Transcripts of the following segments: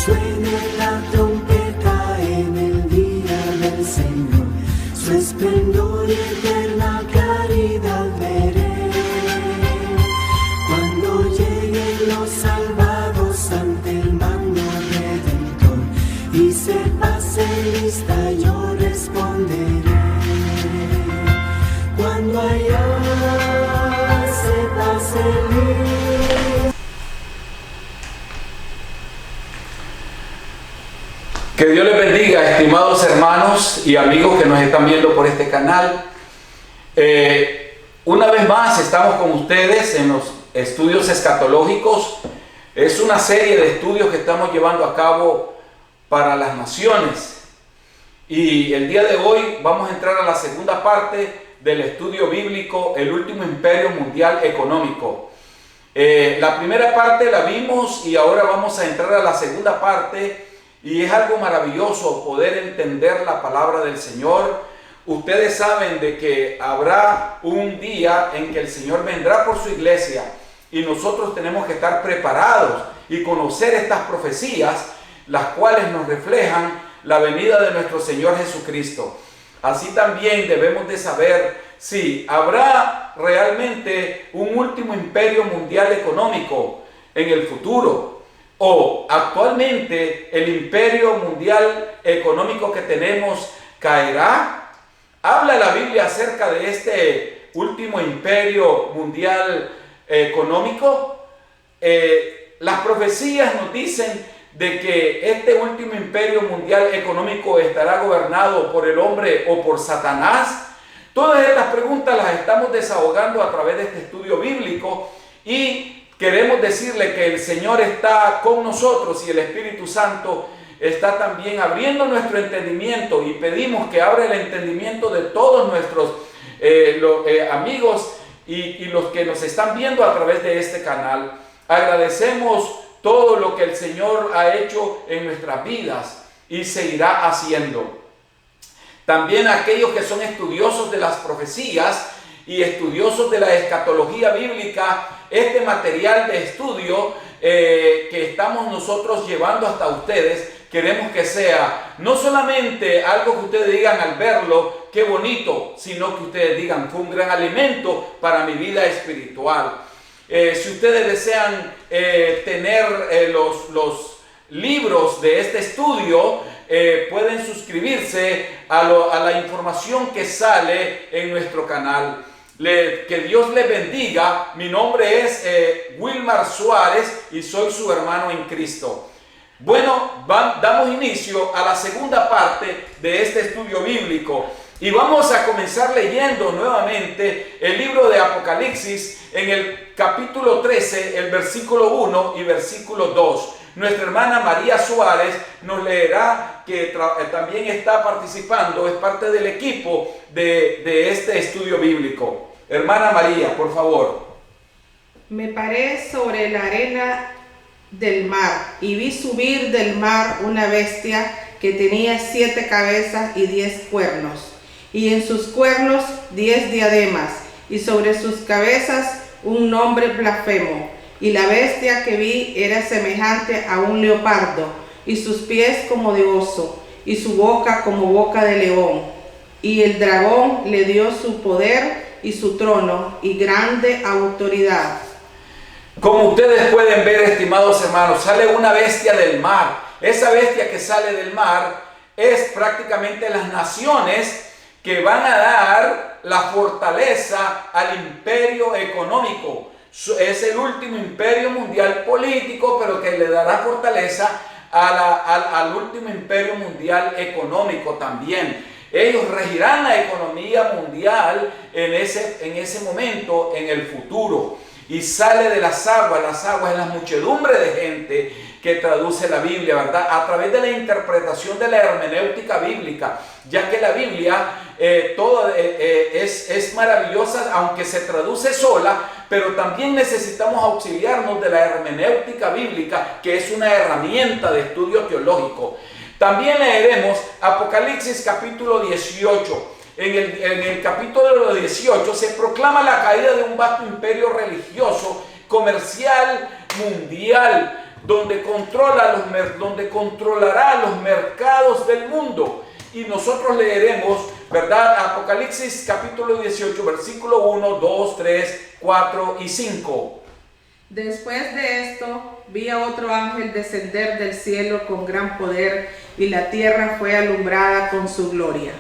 Suene la trompeta en el día del Señor, su esplendor y eterna claridad veré. Cuando lleguen los salvados ante el magno Redentor y se pase lista, yo responderé. Cuando allá se pase lista. Que Dios les bendiga, estimados hermanos y amigos que nos están viendo por este canal. Una vez más estamos con ustedes en los estudios escatológicos. Es una serie de estudios que estamos llevando a cabo para las naciones. Y el día de hoy vamos a entrar a la segunda parte del estudio bíblico, el último imperio mundial económico. La primera parte la vimos y ahora vamos a entrar a la segunda parte. Y es algo maravilloso poder entender la palabra del Señor. Ustedes saben de que habrá un día en que el Señor vendrá por su iglesia y nosotros tenemos que estar preparados y conocer estas profecías, las cuales nos reflejan la venida de nuestro Señor Jesucristo. Así también debemos de saber si habrá realmente un último imperio mundial económico en el futuro. O actualmente el imperio mundial económico que tenemos caerá. Habla la Biblia acerca de este último imperio mundial económico. Las profecías nos dicen de que este último imperio mundial económico estará gobernado por el hombre o por Satanás. Todas estas preguntas las estamos desahogando a través de este estudio bíblico y queremos decirle que el Señor está con nosotros y el Espíritu Santo está también abriendo nuestro entendimiento, y pedimos que abra el entendimiento de todos nuestros amigos y los que nos están viendo a través de este canal. Agradecemos todo lo que el Señor ha hecho en nuestras vidas y seguirá haciendo. También aquellos que son estudiosos de las profecías y estudiosos de la escatología bíblica, este material de estudio que estamos nosotros llevando hasta ustedes, queremos que sea no solamente algo que ustedes digan al verlo, qué bonito, sino que ustedes digan, fue un gran alimento para mi vida espiritual. Si ustedes desean tener los libros de este estudio, pueden suscribirse a la información que sale en nuestro canal. Que Dios les bendiga. Mi nombre es Wilmar Suárez y soy su hermano en Cristo. Bueno, damos inicio a la segunda parte de este estudio bíblico y vamos a comenzar leyendo nuevamente el libro de Apocalipsis en el capítulo 13, el versículo 1 y versículo 2. Nuestra hermana María Suárez nos leerá, que también está participando, es parte del equipo de este estudio bíblico. Hermana María, por favor. Me paré sobre la arena del mar y vi subir del mar una bestia que tenía 7 cabezas y 10 cuernos, y en sus cuernos 10 diademas, y sobre sus cabezas un nombre blasfemo. Y la bestia que vi era semejante a un leopardo, y sus pies como de oso, y su boca como boca de león. Y el dragón le dio su poder y su trono y grande autoridad. Como ustedes pueden ver, estimados hermanos, sale una bestia del mar. Esa bestia que sale del mar es prácticamente las naciones que van a dar la fortaleza al imperio económico. Es el último imperio mundial político, pero que le dará fortaleza al último imperio mundial económico también. Ellos regirán la economía mundial en ese momento, en el futuro. Y sale de las aguas es la muchedumbre de gente que traduce la Biblia, ¿verdad? A través de la interpretación de la hermenéutica bíblica, ya que la Biblia es maravillosa, aunque se traduce sola, pero también necesitamos auxiliarnos de la hermenéutica bíblica, que es una herramienta de estudio teológico. También leeremos Apocalipsis capítulo 18. En el capítulo 18 se proclama la caída de un vasto imperio religioso, comercial, mundial, donde controlará los mercados del mundo. Y nosotros leeremos, ¿verdad? Apocalipsis capítulo 18, versículo 1, 2, 3, 4 y 5. Después de esto, vi a otro ángel descender del cielo con gran poder, y la tierra fue alumbrada con su gloria.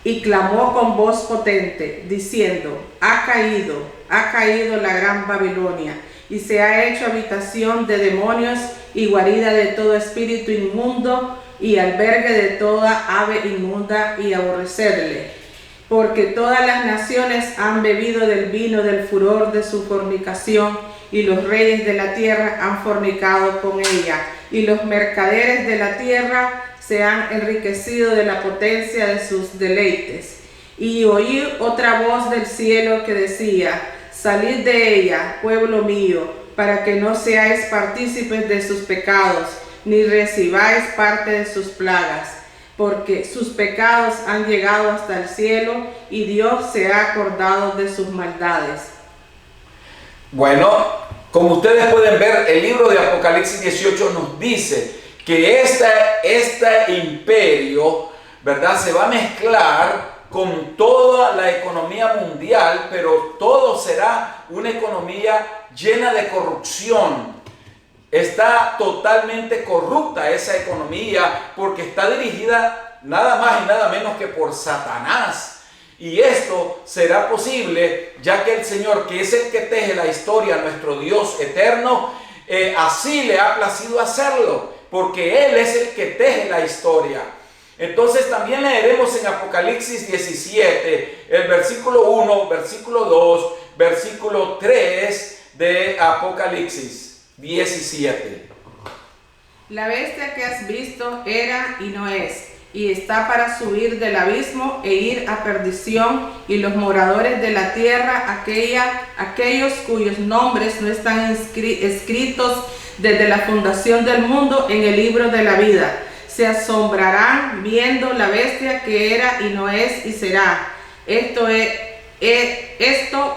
Y clamó con voz potente, diciendo: ha caído la gran Babilonia, y se ha hecho habitación de demonios y guarida de todo espíritu inmundo y albergue de toda ave inmunda, y aborrecerle. Porque todas las naciones han bebido del vino del furor de su fornicación, y los reyes de la tierra han fornicado con ella, y los mercaderes de la tierra se han enriquecido de la potencia de sus deleites. Y oí otra voz del cielo que decía: salid de ella, pueblo mío, para que no seáis partícipes de sus pecados, ni recibáis parte de sus plagas, porque sus pecados han llegado hasta el cielo, y Dios se ha acordado de sus maldades. Bueno, como ustedes pueden ver, el libro de Apocalipsis 18 nos dice que este imperio, ¿verdad?, se va a mezclar con toda la economía mundial, pero todo será una economía llena de corrupción. Está totalmente corrupta esa economía, porque está dirigida nada más y nada menos que por Satanás. Y esto será posible ya que el Señor, que es el que teje la historia, nuestro Dios eterno, así le ha placido hacerlo, porque Él es el que teje la historia. Entonces también leeremos en Apocalipsis 17, el versículo 1, versículo 2, versículo 3 de Apocalipsis 17. La bestia que has visto era y no es, y está para subir del abismo e ir a perdición, y los moradores de la tierra, aquellos cuyos nombres no están escritos desde la fundación del mundo en el libro de la vida, se asombrarán viendo la bestia que era y no es y será. Esto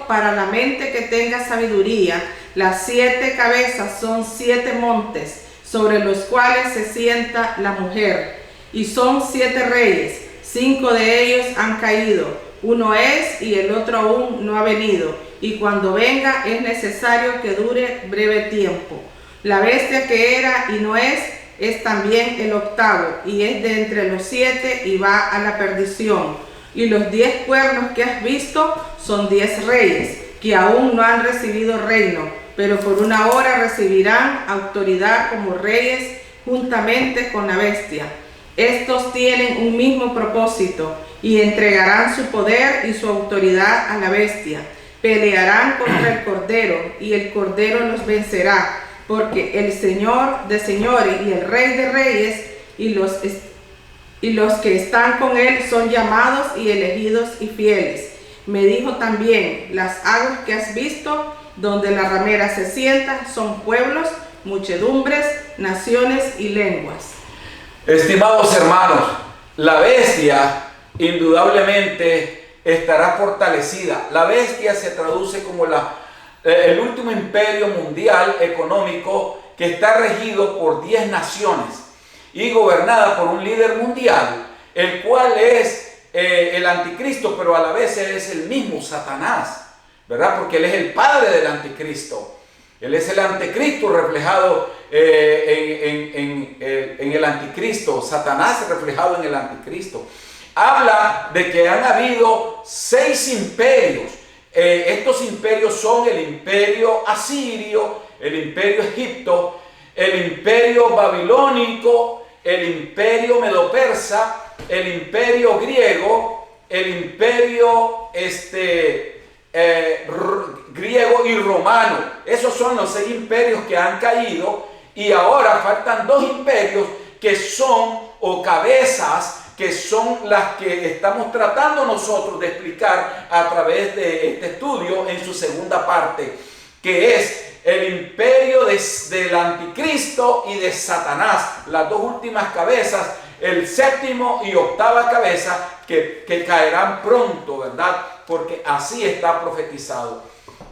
para la mente que tenga sabiduría. Las 7 cabezas son 7 montes, sobre los cuales se sienta la mujer, y son 7 reyes. 5 de ellos han caído, uno es y el otro aún no ha venido, y cuando venga es necesario que dure breve tiempo. La bestia que era y no es también el octavo, y es de entre los 7 y va a la perdición. Y los 10 cuernos que has visto son 10 reyes, que aún no han recibido reino, pero por una hora recibirán autoridad como reyes juntamente con la bestia. Estos tienen un mismo propósito, y entregarán su poder y su autoridad a la bestia. Pelearán contra el Cordero, y el Cordero los vencerá, porque el Señor de señores y el Rey de reyes y los que están con él son llamados y elegidos y fieles. Me dijo también: las aguas que has visto, donde la ramera se sienta, son pueblos, muchedumbres, naciones y lenguas. Estimados hermanos, la bestia indudablemente estará fortalecida. La bestia se traduce como el último imperio mundial económico, que está regido por 10 naciones y gobernada por un líder mundial, el cual es el anticristo, pero a la vez él es el mismo Satanás, ¿verdad? Porque él es el padre del anticristo. Él es el anticristo reflejado en el anticristo. Satanás reflejado en el anticristo. Habla de que han habido 6 imperios. Estos imperios son el imperio asirio, el imperio egipto, el imperio babilónico, el imperio medo-persa, el imperio griego, el imperio griego y romano. Esos son los 6 imperios que han caído, y ahora faltan 2 imperios que son, o cabezas, que son las que estamos tratando nosotros de explicar a través de este estudio en su segunda parte, que es el imperio del anticristo y de Satanás, las 2 últimas cabezas, el 7º y 8ª cabeza que caerán pronto, ¿verdad? Porque así está profetizado.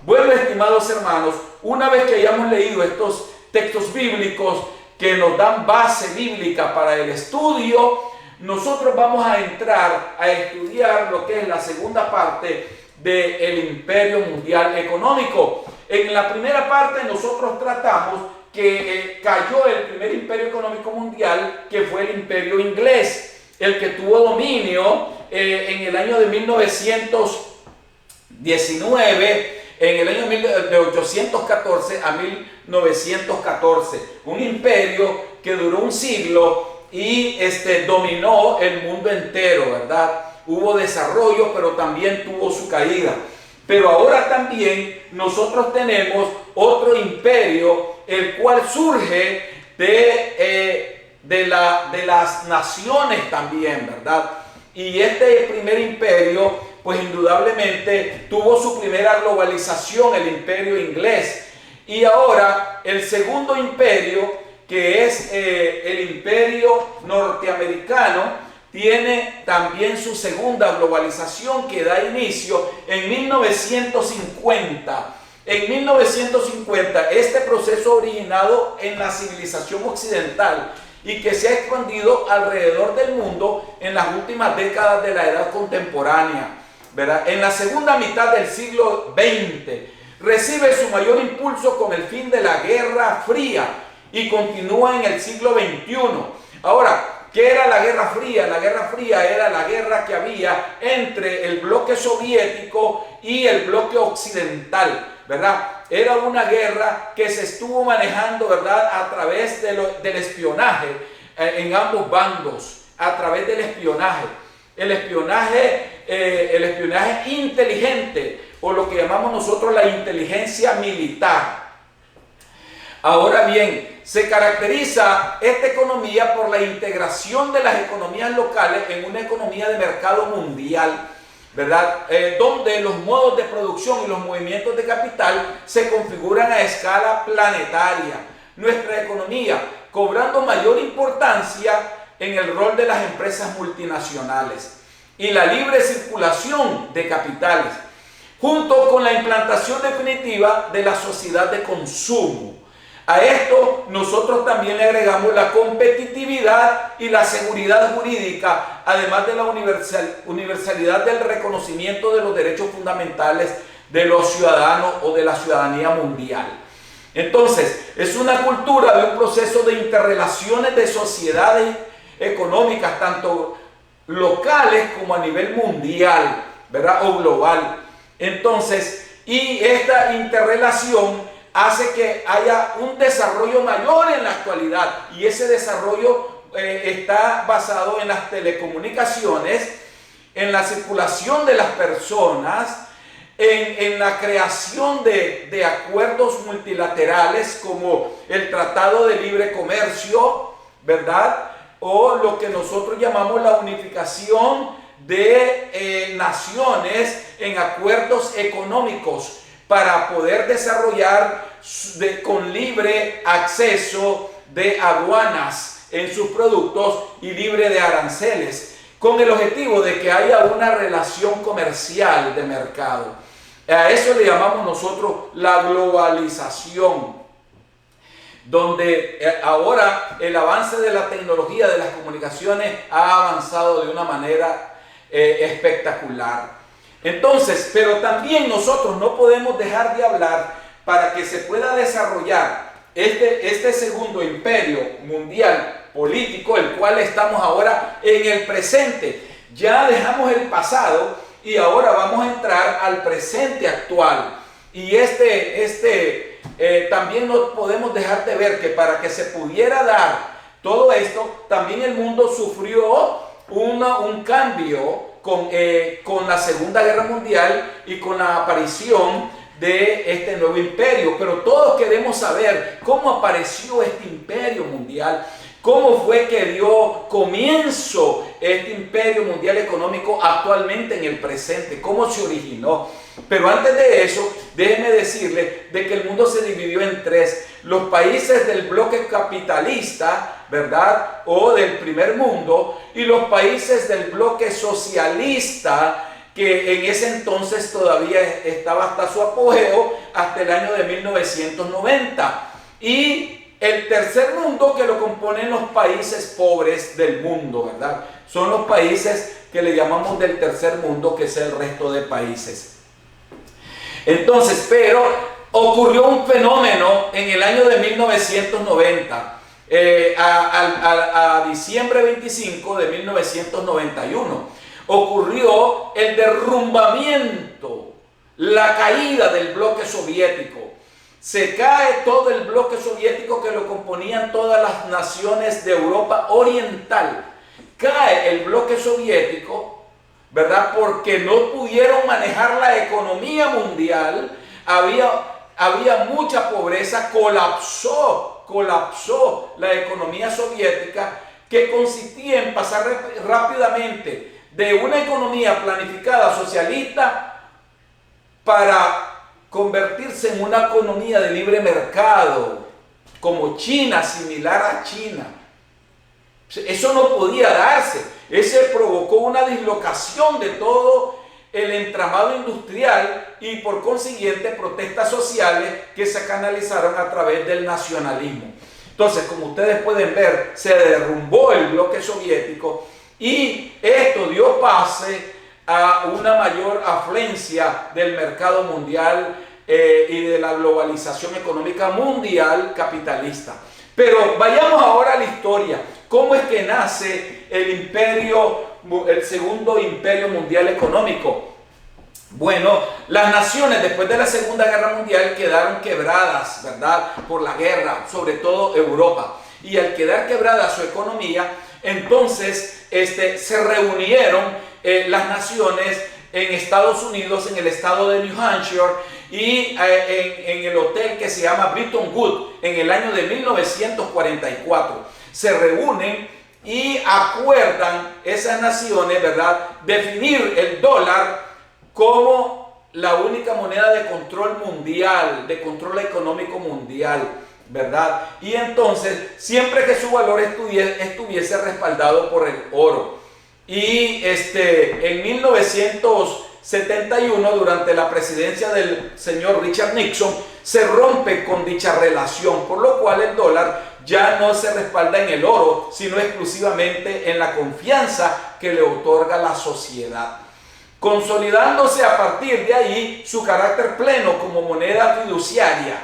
Bueno, estimados hermanos, una vez que hayamos leído estos textos bíblicos que nos dan base bíblica para el estudio, nosotros vamos a entrar a estudiar lo que es la segunda parte del imperio mundial económico. En la primera parte nosotros tratamos que cayó el primer imperio económico mundial, que fue el imperio inglés, el que tuvo dominio en el año de 1919, en el año de 814 a 1914, un imperio que duró un siglo y dominó el mundo entero, ¿verdad? Hubo desarrollo, pero también tuvo su caída. Pero ahora también nosotros tenemos otro imperio, el cual surge de las naciones también, ¿verdad? Y este primer imperio, pues indudablemente tuvo su primera globalización, el imperio inglés. Y ahora el segundo imperio, que es el imperio norteamericano, tiene también su segunda globalización, que da inicio en 1950. En 1950, este proceso originado en la civilización occidental y que se ha expandido alrededor del mundo en las últimas décadas de la edad contemporánea, ¿verdad? En la segunda mitad del siglo XX recibe su mayor impulso con el fin de la Guerra Fría y continúa en el siglo XXI. Ahora, ¿qué era la Guerra Fría? La Guerra Fría era la guerra que había entre el bloque soviético y el bloque occidental, ¿verdad? Era una guerra que se estuvo manejando, ¿verdad?, a través del espionaje en ambos bandos, a través del espionaje. El espionaje inteligente, o lo que llamamos nosotros la inteligencia militar. Ahora bien, se caracteriza esta economía por la integración de las economías locales en una economía de mercado mundial, ¿verdad? Donde los modos de producción y los movimientos de capital se configuran a escala planetaria. Nuestra economía cobrando mayor importancia en el rol de las empresas multinacionales y la libre circulación de capitales, junto con la implantación definitiva de la sociedad de consumo. A esto nosotros también le agregamos la competitividad y la seguridad jurídica, además de la universalidad del reconocimiento de los derechos fundamentales de los ciudadanos o de la ciudadanía mundial. Entonces, es una cultura de un proceso de interrelaciones de sociedades económicas, tanto locales como a nivel mundial, ¿verdad?, o global. Entonces, y esta interrelación hace que haya un desarrollo mayor en la actualidad, y ese desarrollo está basado en las telecomunicaciones, en la circulación de las personas, en la creación de acuerdos multilaterales como el Tratado de Libre Comercio, ¿verdad?, o lo que nosotros llamamos la unificación de naciones en acuerdos económicos, para poder desarrollar con libre acceso de aduanas en sus productos y libre de aranceles, con el objetivo de que haya una relación comercial de mercado. A eso le llamamos nosotros la globalización, donde ahora el avance de la tecnología de las comunicaciones ha avanzado de una manera espectacular. Entonces, pero también nosotros no podemos dejar de hablar para que se pueda desarrollar este segundo imperio mundial político, el cual estamos ahora en el presente. Ya dejamos el pasado y ahora vamos a entrar al presente actual. Y también no podemos dejar de ver que para que se pudiera dar todo esto, también el mundo sufrió un cambio con la Segunda Guerra Mundial y con la aparición de este nuevo imperio. Pero todos queremos saber cómo apareció este imperio mundial, cómo fue que dio comienzo este imperio mundial económico actualmente en el presente, cómo se originó. Pero antes de eso, déjenme decirle de que el mundo se dividió en tres: los países del bloque capitalista, ¿verdad?, o del primer mundo, y los países del bloque socialista, que en ese entonces todavía estaba hasta su apogeo, hasta el año de 1990. Y el tercer mundo, que lo componen los países pobres del mundo, ¿verdad? Son los países que le llamamos del tercer mundo, que es el resto de países. Entonces, pero ocurrió un fenómeno en el año de 1990, a diciembre 25 de 1991. Ocurrió el derrumbamiento, la caída del bloque soviético. Se cae todo el bloque soviético que lo componían todas las naciones de Europa Oriental. Cae el bloque soviético, ¿verdad? Porque no pudieron manejar la economía mundial. Había mucha pobreza, colapsó la economía soviética, que consistía en pasar rápidamente de una economía planificada socialista para convertirse en una economía de libre mercado, como China, similar a China. Eso no podía darse. Ese provocó una dislocación de todo el entramado industrial y por consiguiente protestas sociales que se canalizaron a través del nacionalismo. Entonces, como ustedes pueden ver, se derrumbó el bloque soviético y esto dio pase a una mayor afluencia del mercado mundial y de la globalización económica mundial capitalista. Pero vayamos ahora a la historia. ¿Cómo es que nace el segundo imperio mundial económico? Bueno, las naciones después de la Segunda Guerra Mundial quedaron quebradas, ¿verdad? Por la guerra, sobre todo Europa. Y al quedar quebrada su economía, entonces se reunieron las naciones en Estados Unidos, en el estado de New Hampshire, y en el hotel que se llama Bretton Woods, en el año de 1944. Se reúnen y acuerdan esas naciones, ¿verdad?, definir el dólar como la única moneda de control mundial, de control económico mundial, ¿verdad? Y entonces, siempre que su valor estuviese respaldado por el oro. Y en 1971, durante la presidencia del señor Richard Nixon, se rompe con dicha relación, por lo cual el dólar ya no se respalda en el oro, sino exclusivamente en la confianza que le otorga la sociedad, consolidándose a partir de ahí su carácter pleno como moneda fiduciaria.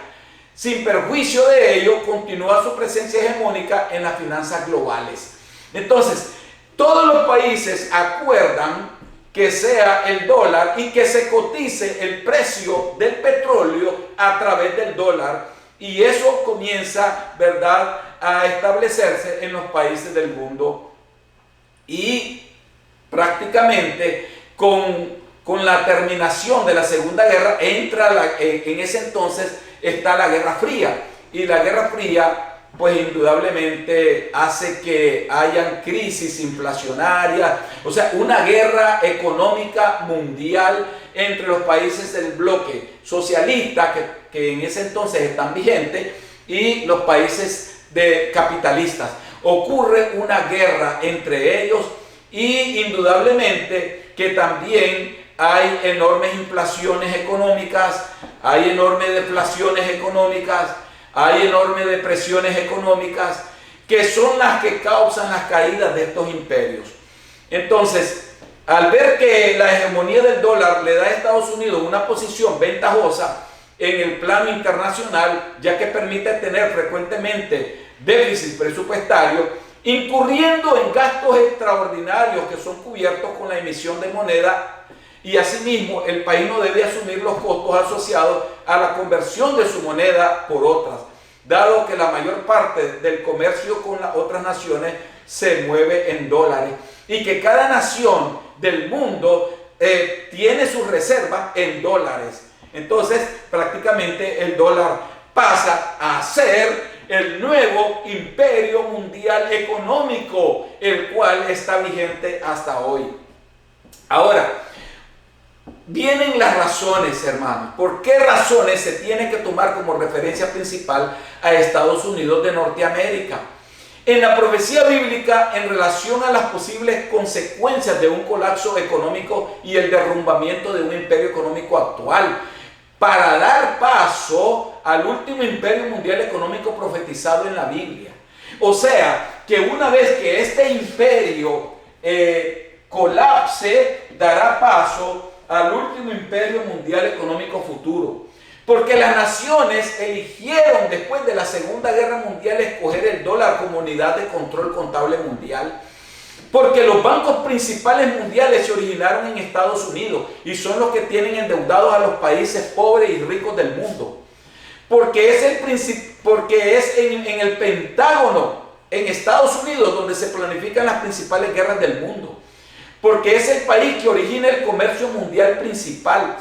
Sin perjuicio de ello, continúa su presencia hegemónica en las finanzas globales. Entonces, todos los países acuerdan que sea el dólar y que se cotice el precio del petróleo a través del dólar, y eso comienza, ¿verdad?, a establecerse en los países del mundo. Y prácticamente con la terminación de la Segunda Guerra en ese entonces está la Guerra Fría, y la Guerra Fría pues indudablemente hace que hayan crisis inflacionarias, o sea, una guerra económica mundial entre los países del bloque socialista que en ese entonces están vigentes y los países capitalistas. Ocurre una guerra entre ellos y indudablemente que también hay enormes inflaciones económicas, hay enormes deflaciones económicas, hay enormes depresiones económicas que son las que causan las caídas de estos imperios. Entonces, al ver que la hegemonía del dólar le da a Estados Unidos una posición ventajosa en el plano internacional, ya que permite tener frecuentemente déficit presupuestario, incurriendo en gastos extraordinarios que son cubiertos con la emisión de moneda, y asimismo el país no debe asumir los costos asociados a la conversión de su moneda por otras, dado que la mayor parte del comercio con las otras naciones se mueve en dólares y que cada nación del mundo tiene sus reservas en dólares. Entonces prácticamente el dólar pasa a ser el nuevo imperio mundial económico, el cual está vigente hasta hoy. Ahora, vienen las razones, hermanos. ¿Por qué razones se tiene que tomar como referencia principal a Estados Unidos de Norteamérica? En la profecía bíblica, en relación a las posibles consecuencias de un colapso económico y el derrumbamiento de un imperio económico actual, para dar paso al último imperio mundial económico profetizado en la Biblia. O sea, que una vez que este imperio colapse, dará paso al último imperio mundial económico futuro. Porque las naciones eligieron después de la Segunda Guerra Mundial escoger el dólar como unidad de control contable mundial. Porque los bancos principales mundiales se originaron en Estados Unidos y son los que tienen endeudados a los países pobres y ricos del mundo. Porque es en el Pentágono, en Estados Unidos, donde se planifican las principales guerras del mundo. Porque es el país que origina el comercio mundial principal.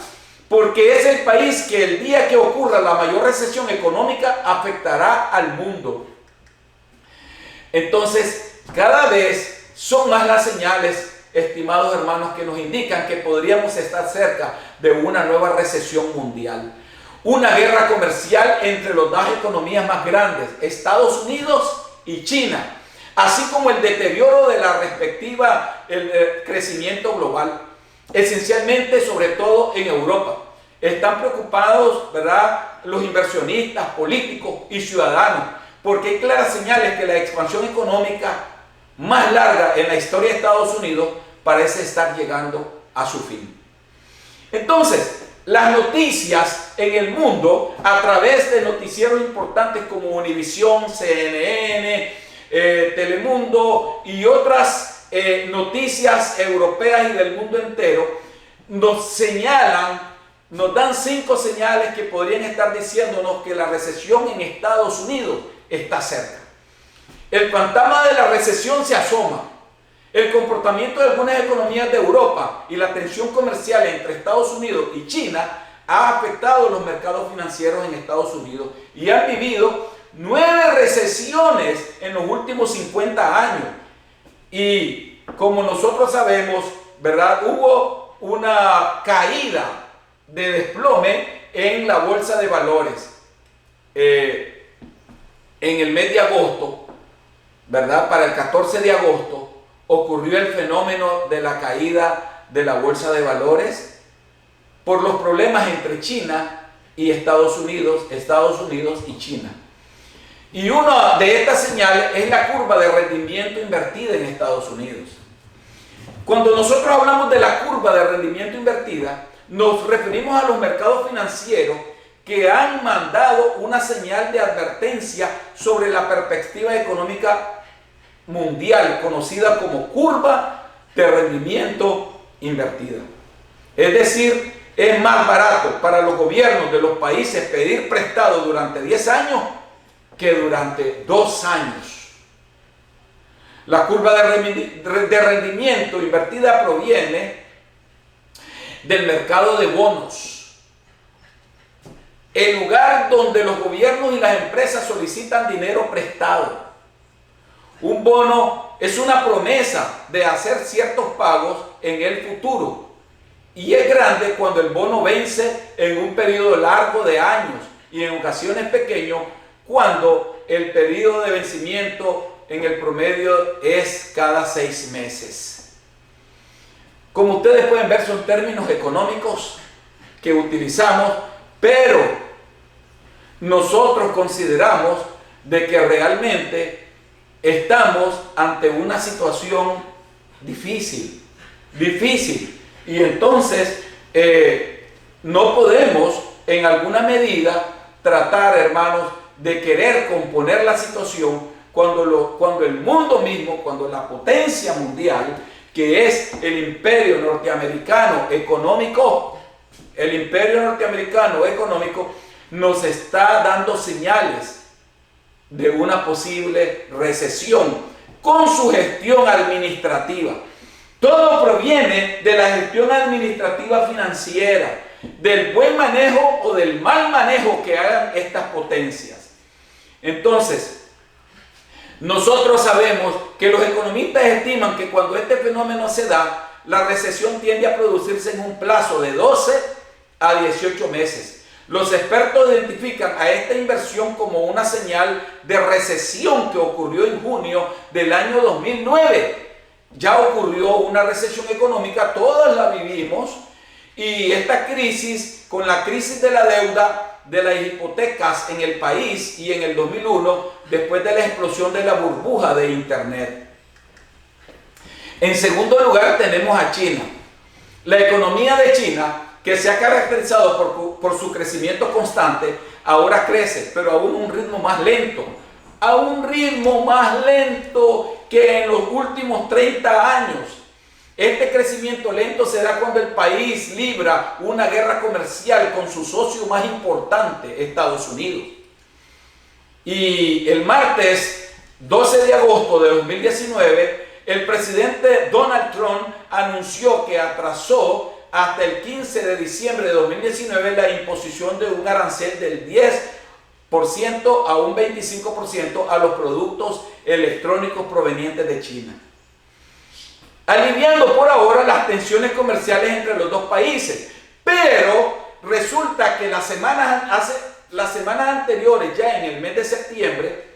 Porque es el país que el día que ocurra la mayor recesión económica afectará al mundo. Entonces, cada vez son más las señales, estimados hermanos, que nos indican que podríamos estar cerca de una nueva recesión mundial. Una guerra comercial entre las dos economías más grandes, Estados Unidos y China, así como el deterioro de la respectiva crecimiento global, esencialmente sobre todo en Europa. Están preocupados, ¿verdad?, los inversionistas, políticos y ciudadanos, porque hay claras señales que la expansión económica más larga en la historia de Estados Unidos parece estar llegando a su fin. Entonces, las noticias en el mundo, a través de noticieros importantes como Univisión, CNN, Telemundo y otras noticias europeas y del mundo entero, nos dan 5 señales que podrían estar diciéndonos que la recesión en Estados Unidos está cerca. El fantasma de la recesión se asoma. El comportamiento de algunas economías de Europa y la tensión comercial entre Estados Unidos y China ha afectado los mercados financieros en Estados Unidos y han vivido 9 recesiones en los últimos 50 años. Y como nosotros sabemos, ¿verdad?, hubo una caída de desplome en la bolsa de valores en el mes de agosto, ¿verdad? Para el 14 de agosto ocurrió el fenómeno de la caída de la bolsa de valores por los problemas entre China y Estados Unidos y China. Y una de estas señales es la curva de rendimiento invertida en Estados Unidos. Cuando nosotros hablamos de la curva de rendimiento invertida, nos referimos a los mercados financieros que han mandado una señal de advertencia sobre la perspectiva económica mundial, conocida como curva de rendimiento invertida. Es decir, es más barato para los gobiernos de los países pedir prestado durante 10 años que durante 2 años. La curva de rendimiento invertida proviene del mercado de bonos, el lugar donde los gobiernos y las empresas solicitan dinero prestado. Un bono es una promesa de hacer ciertos pagos en el futuro y es grande cuando el bono vence en un periodo largo de años y en ocasiones pequeño cuando el periodo de vencimiento en el promedio es cada 6 meses. Como ustedes pueden ver, son términos económicos que utilizamos, pero nosotros consideramos de que realmente estamos ante una situación difícil, y entonces no podemos en alguna medida tratar, hermanos, de querer componer la situación cuando el mundo mismo, cuando la potencia mundial, que es el imperio norteamericano económico, nos está dando señales de una posible recesión con su gestión administrativa. Todo proviene de la gestión administrativa financiera, del buen manejo o del mal manejo que hagan estas potencias. Entonces, nosotros sabemos que los economistas estiman que cuando este fenómeno se da, la recesión tiende a producirse en un plazo de 12 a 18 meses. Los expertos identifican a esta inversión como una señal de recesión que ocurrió en junio del año 2009. Ya ocurrió una recesión económica, todos la vivimos, y esta crisis, con la crisis de la deuda, de las hipotecas en el país y en el 2001, después de la explosión de la burbuja de Internet. En segundo lugar tenemos a China. La economía de China, que se ha caracterizado por su crecimiento constante, ahora crece, pero a un ritmo más lento. A un ritmo más lento que en los últimos 30 años. Este crecimiento lento se da cuando el país libra una guerra comercial con su socio más importante, Estados Unidos. Y el martes 12 de agosto de 2019, el presidente Donald Trump anunció que atrasó hasta el 15 de diciembre de 2019 la imposición de un arancel del 10% a un 25% a los productos electrónicos provenientes de China, aliviando por ahora las tensiones comerciales entre los dos países. Pero resulta que las semanas anteriores, ya en el mes de septiembre,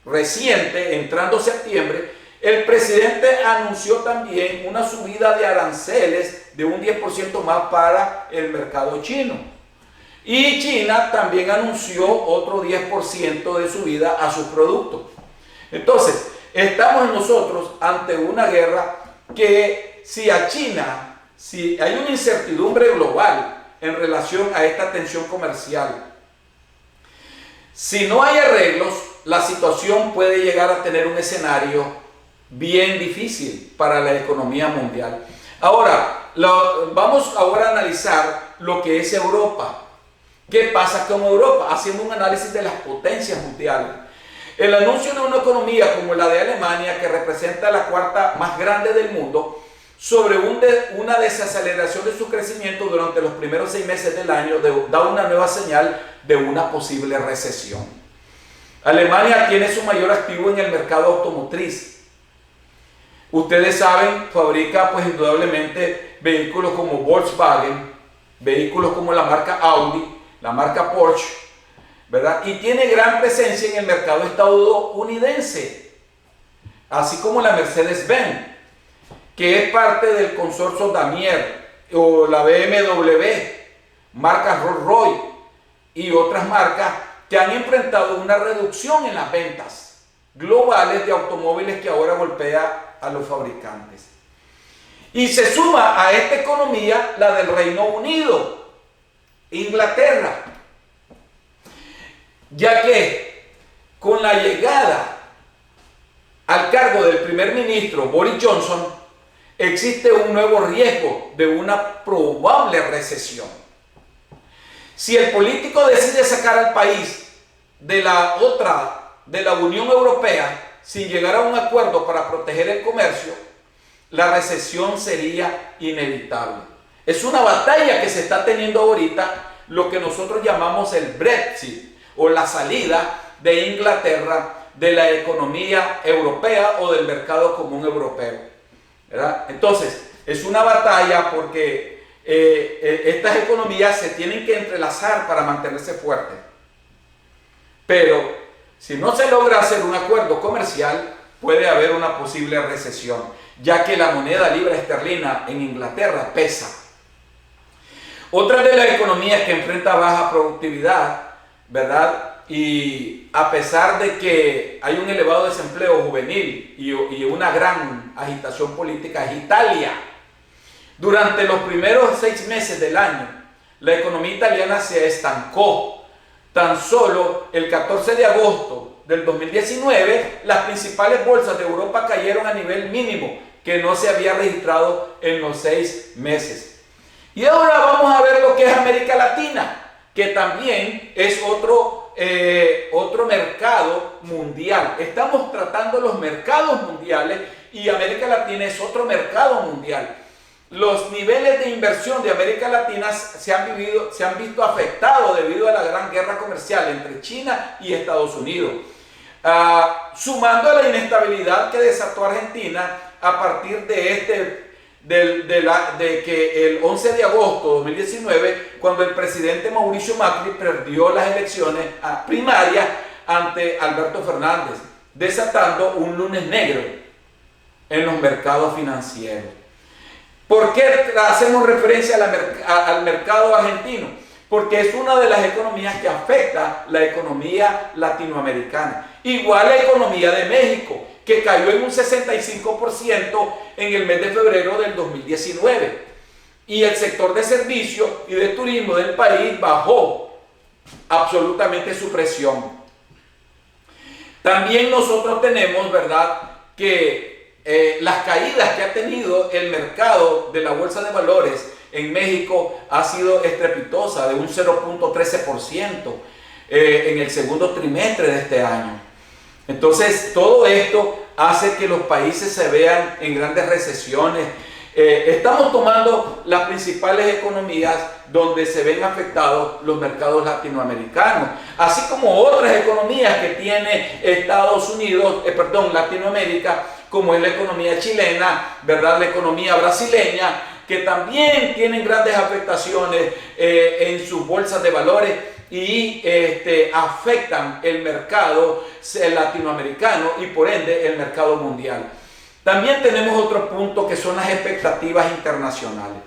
reciente, entrando septiembre, el presidente anunció también una subida de aranceles de un 10% más para el mercado chino. Y China también anunció otro 10% de subida a sus productos. Entonces, estamos nosotros ante una guerra que si hay una incertidumbre global en relación a esta tensión comercial, si no hay arreglos, la situación puede llegar a tener un escenario bien difícil para la economía mundial. Ahora, vamos ahora a analizar lo que es Europa. ¿Qué pasa con Europa? Haciendo un análisis de las potencias mundiales. El anuncio de una economía como la de Alemania, que representa la cuarta más grande del mundo, sobre una desaceleración de su crecimiento durante los primeros 6 meses del año, da una nueva señal de una posible recesión. Alemania tiene su mayor activo en el mercado automotriz. Ustedes saben, fabrica pues indudablemente vehículos como Volkswagen, vehículos como la marca Audi, la marca Porsche, ¿verdad? Y tiene gran presencia en el mercado estadounidense, así como la Mercedes-Benz, que es parte del consorcio Daimler, o la BMW, marcas Rolls-Royce y otras marcas que han enfrentado una reducción en las ventas globales de automóviles que ahora golpea a los fabricantes. Y se suma a esta economía la del Reino Unido, Inglaterra, ya que con la llegada al cargo del primer ministro Boris Johnson existe un nuevo riesgo de una probable recesión. Si el político decide sacar al país de la Unión Europea sin llegar a un acuerdo para proteger el comercio, la recesión sería inevitable. Es una batalla que se está teniendo ahorita, lo que nosotros llamamos el Brexit, o la salida de Inglaterra de la economía europea o del mercado común europeo, ¿verdad? Entonces, es una batalla porque estas economías se tienen que entrelazar para mantenerse fuertes. Pero si no se logra hacer un acuerdo comercial, puede haber una posible recesión, ya que la moneda libra esterlina en Inglaterra pesa. Otra de las economías que enfrenta baja productividad, ¿verdad? Y a pesar de que hay un elevado desempleo juvenil y una gran agitación política, es Italia. Durante los primeros 6 meses del año, la economía italiana se estancó. Tan solo el 14 de agosto del 2019, las principales bolsas de Europa cayeron a nivel mínimo que no se había registrado en los 6 meses. Y ahora vamos a ver lo que es América Latina, que también es otro mercado mundial. Estamos tratando los mercados mundiales y América Latina es otro mercado mundial. Los niveles de inversión de América Latina se han visto afectados debido a la gran guerra comercial entre China y Estados Unidos. Sumando a la inestabilidad que desató Argentina a partir de que el 11 de agosto de 2019, cuando el presidente Mauricio Macri perdió las elecciones primarias ante Alberto Fernández, desatando un lunes negro en los mercados financieros. ¿Por qué hacemos referencia al mercado argentino? porque es una de las economías que afecta la economía latinoamericana. Igual la economía de México, que cayó en un 65% en el mes de febrero del 2019. Y el sector de servicios y de turismo del país bajó absolutamente su presión. También nosotros tenemos, ¿verdad?, que las caídas que ha tenido el mercado de la bolsa de valores en México ha sido estrepitosa, de un 0.13% en el segundo trimestre de este año. Entonces, todo esto hace que los países se vean en grandes recesiones. Estamos tomando las principales economías donde se ven afectados los mercados latinoamericanos, así como otras economías que tiene Estados Unidos, Latinoamérica, como es la economía chilena, ¿verdad?, la economía brasileña, que también tienen grandes afectaciones en sus bolsas de valores y afectan el mercado latinoamericano y por ende el mercado mundial. También tenemos otro punto que son las expectativas internacionales.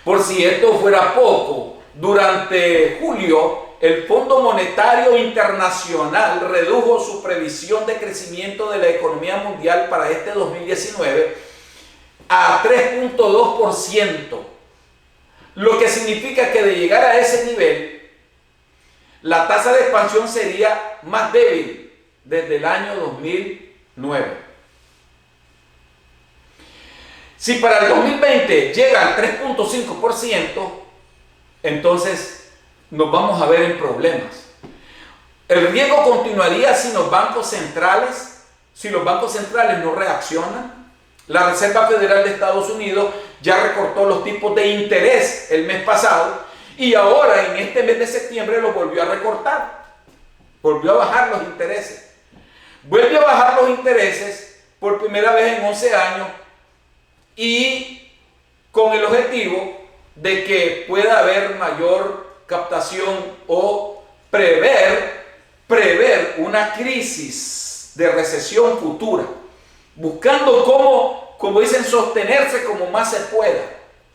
Por si esto fuera poco, durante julio el Fondo Monetario Internacional redujo su previsión de crecimiento de la economía mundial para este 2019 a 3.2%, lo que significa que de llegar a ese nivel, la tasa de expansión sería más débil desde el año 2009. Si para el 2020 llega al 3.5%, entonces nos vamos a ver en problemas. El riesgo continuaría si los bancos centrales no reaccionan. La Reserva Federal de Estados Unidos ya recortó los tipos de interés el mes pasado y ahora en este mes de septiembre lo volvió a recortar. Volvió a bajar los intereses. Vuelve a bajar los intereses por primera vez en 11 años y con el objetivo de que pueda haber mayor captación o prever una crisis de recesión futura, buscando cómo, como dicen, sostenerse como más se pueda,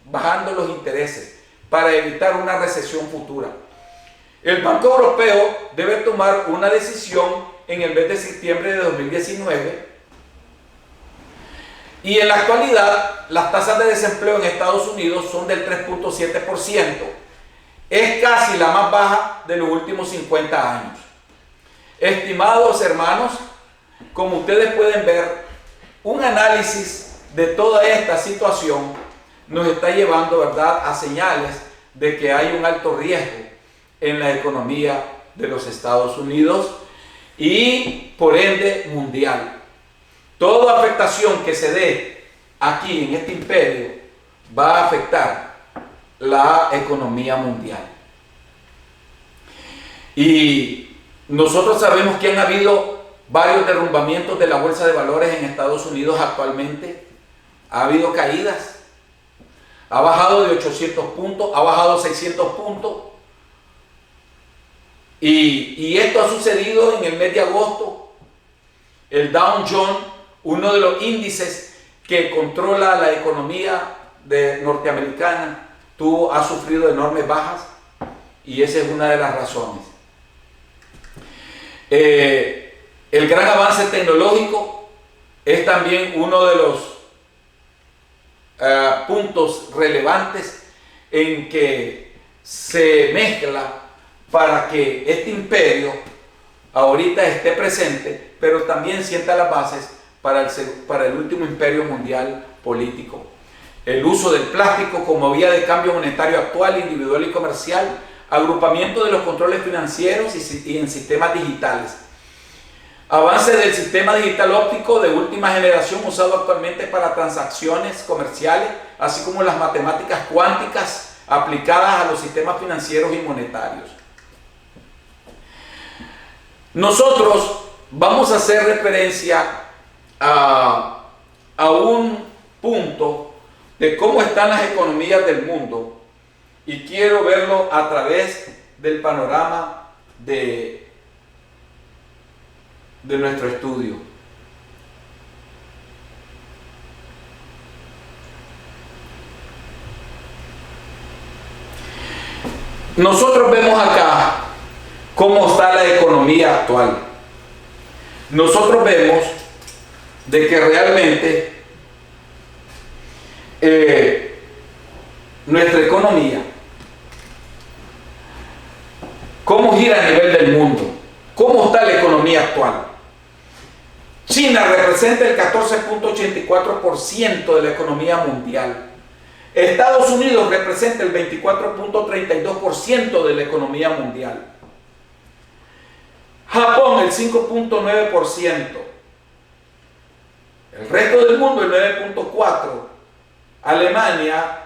bajando los intereses para evitar una recesión futura. El Banco Europeo debe tomar una decisión en el mes de septiembre de 2019 y en la actualidad las tasas de desempleo en Estados Unidos son del 3.7%. Es casi la más baja de los últimos 50 años. Estimados hermanos, como ustedes pueden ver, un análisis de toda esta situación nos está llevando, ¿verdad?, a señales de que hay un alto riesgo en la economía de los Estados Unidos y por ende mundial. Toda afectación que se dé aquí en este imperio va a afectar la economía mundial. Y nosotros sabemos que han habido varios derrumbamientos de la bolsa de valores en Estados Unidos actualmente. Ha habido caídas. Ha bajado de 800 puntos, ha bajado 600 puntos. Y esto ha sucedido en el mes de agosto. El Dow Jones, uno de los índices que controla la economía norteamericana, ha sufrido enormes bajas y esa es una de las razones. El gran avance tecnológico es también uno de los puntos relevantes en que se mezcla para que este imperio ahorita esté presente, pero también sienta las bases para el último imperio mundial político. El uso del plástico como vía de cambio monetario actual, individual y comercial, agrupamiento de los controles financieros y en sistemas digitales. Avance del sistema digital óptico de última generación usado actualmente para transacciones comerciales, así como las matemáticas cuánticas aplicadas a los sistemas financieros y monetarios. Nosotros vamos a hacer referencia a un punto de cómo están las economías del mundo y quiero verlo a través del panorama de nuestro estudio. nosotros vemos acá cómo está la economía actual. Nosotros vemos de que realmente nuestra economía, cómo gira a nivel del mundo, cómo está la economía actual. China representa el 14.84% de la economía mundial. Estados Unidos representa el 24.32% de la economía mundial. Japón el 5.9%. El resto del mundo el 9.4%. Alemania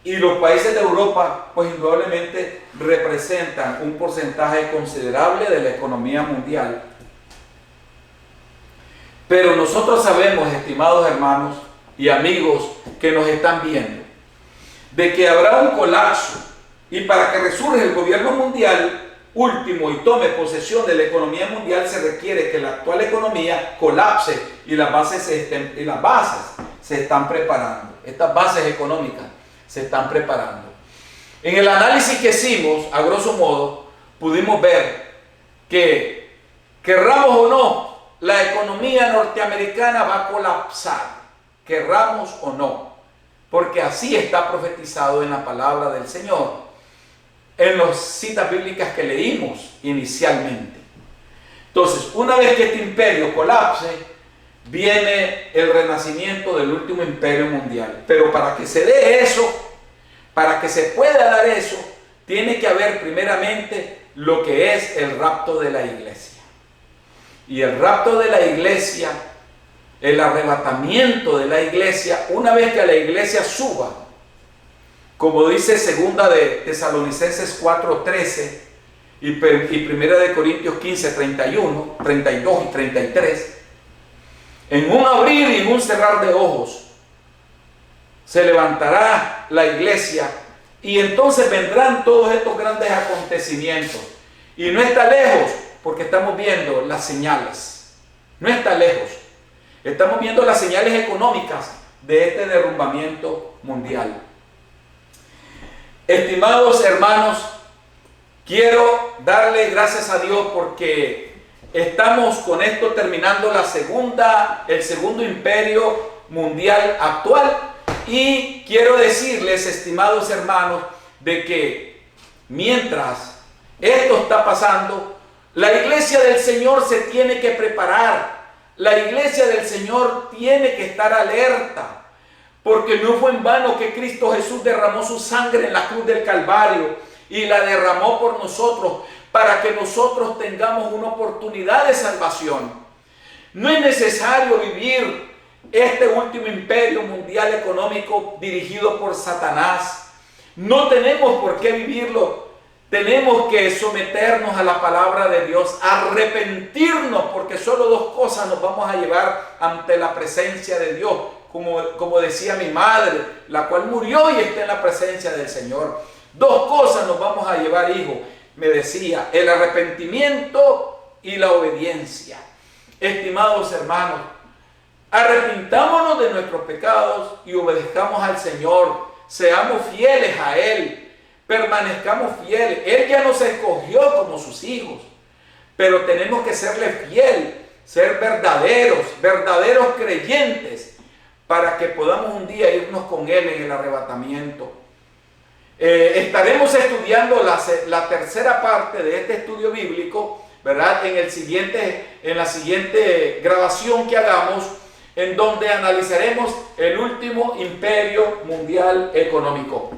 y los países de Europa, pues indudablemente representan un porcentaje considerable de la economía mundial. Pero nosotros sabemos, estimados hermanos y amigos que nos están viendo, de que habrá un colapso, y para que resurja el gobierno mundial último y tome posesión de la economía mundial, se requiere que la actual economía colapse y las bases se están preparando. Estas bases económicas se están preparando. En el análisis que hicimos, a grosso modo, pudimos ver que, querramos o no, la economía norteamericana va a colapsar, querramos o no, porque así está profetizado en la palabra del Señor, en las citas bíblicas que leímos inicialmente. Entonces, una vez que este imperio colapse, viene el renacimiento del último imperio mundial. Pero para que se dé eso, para que se pueda dar eso, tiene que haber primeramente lo que es el rapto de la iglesia. Y el rapto de la iglesia, el arrebatamiento de la iglesia, una vez que la iglesia suba, como dice segunda de Tesalonicenses 4:13 y primera de Corintios 15:31, 32 y 33, en un abrir y en un cerrar de ojos se levantará la iglesia, y entonces vendrán todos estos grandes acontecimientos. Y no está lejos, porque estamos viendo las señales. No está lejos. Estamos viendo las señales económicas de este derrumbamiento mundial. Estimados hermanos, quiero darle gracias a Dios porque estamos con esto terminando el segundo imperio mundial actual, y quiero decirles, estimados hermanos, de que mientras esto está pasando, la iglesia del Señor se tiene que preparar. La iglesia del Señor tiene que estar alerta, porque no fue en vano que Cristo Jesús derramó su sangre en la cruz del Calvario y la derramó por nosotros, para que nosotros tengamos una oportunidad de salvación. No es necesario vivir este último imperio mundial económico dirigido por Satanás. No tenemos por qué vivirlo. Tenemos que someternos a la palabra de Dios, arrepentirnos, porque solo dos cosas nos vamos a llevar ante la presencia de Dios, como decía mi madre, la cual murió y está en la presencia del Señor. Dos cosas nos vamos a llevar, hijo, me decía: el arrepentimiento y la obediencia. Estimados hermanos, arrepintámonos de nuestros pecados y obedezcamos al Señor. Seamos fieles a Él. Permanezcamos fieles. Él ya nos escogió como sus hijos, pero tenemos que serle fiel, ser verdaderos creyentes, para que podamos un día irnos con Él en el arrebatamiento. Estaremos estudiando la tercera parte de este estudio bíblico, ¿verdad? En la siguiente grabación que hagamos, en donde analizaremos el último imperio mundial económico.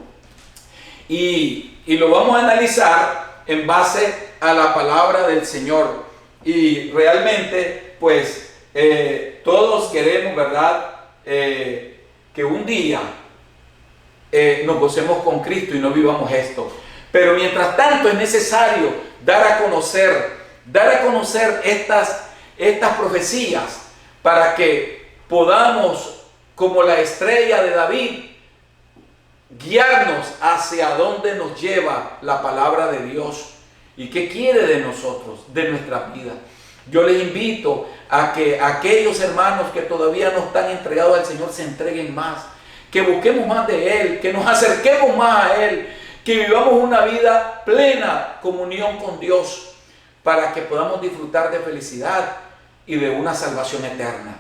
Y lo vamos a analizar en base a la palabra del Señor. Y realmente, pues, todos queremos, ¿verdad?, que un día nos gocemos con Cristo y no vivamos esto. Pero mientras tanto es necesario dar a conocer estas profecías, para que podamos, como la estrella de David, guiarnos hacia donde nos lleva la palabra de Dios y qué quiere de nosotros, de nuestra vida. Yo les invito a que aquellos hermanos que todavía no están entregados al Señor se entreguen más, que busquemos más de Él, que nos acerquemos más a Él, que vivamos una vida plena, comunión con Dios, para que podamos disfrutar de felicidad y de una salvación eterna.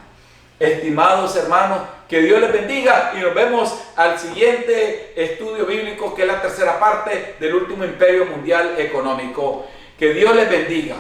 Estimados hermanos, que Dios les bendiga y nos vemos al siguiente estudio bíblico, que es la tercera parte del último imperio mundial económico. Que Dios les bendiga.